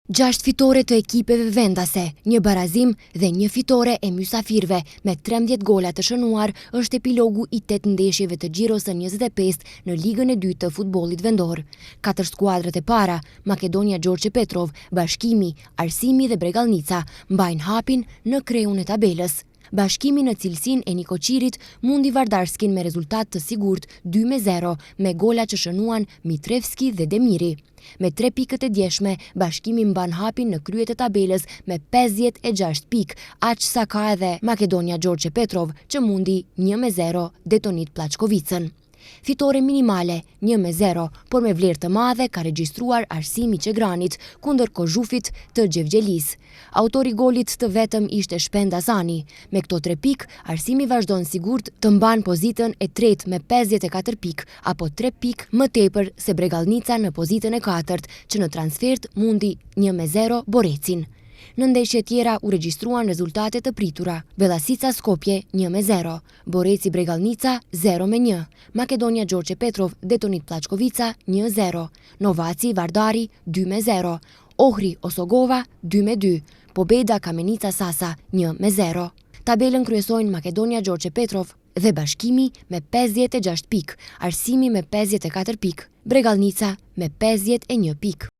6 fitore të ekipeve vendase, një barazim dhe një fitore e mysafirve me 13 gola të shënuar është epilogu i 8 ndeshjeve të Gjirosë 25 në Ligën e 2 të futbollit vendor. 4 skuadrat e para, Makedonia Gjorçe Petrov, Bashkimi, Arsimi dhe Bregalnica, mbajnë hapin në kreun e tabelës. Bashkimi në cilësin e Nikoqirit mundi Vardarskin me rezultat të sigurt 2-0 me gola që shënuan Mitrevski dhe Demiri. Me 3 pikët e djeshme, Bashkimi mban hapin në kryet e tabelës me 56 pikë, aq sa ka edhe Makedonia Gjorçe Petrov që mundi 1-0 Detonit Plaçkovicën. Fitore minimale 1-0, por me vlerë të madhe ka regjistruar Arsimi Qegranit kundër Kozhufit të Gjevgjelis. Autori golit të vetëm ishte Shpend Asani. Me këto 3 pikë, Arsimi vazhdon sigurt të mban pozitën e tretë me 54 pikë, apo 3 pikë më tepër se Bregalnica në pozitën e katërt, që në transfert mundi 1-0 Borecin. Në ndeshje tjera u regjistruan rezultate të pritura. Bellasica Skopje 1-0, Boreci Bregalnica 0-1, Makedonia Gjorçe Petrov Detonit Plaçkovica 1-0, Novaci Vardari 2-0, Ohri Osogova 2-2, Pobeda Kamenica Sasa 1-0. Tabelën kryesojnë Makedonia Gjorçe Petrov dhe Bashkimi me 56 pikë, Arsimi me 54 pikë, Bregalnica me 51 pikë.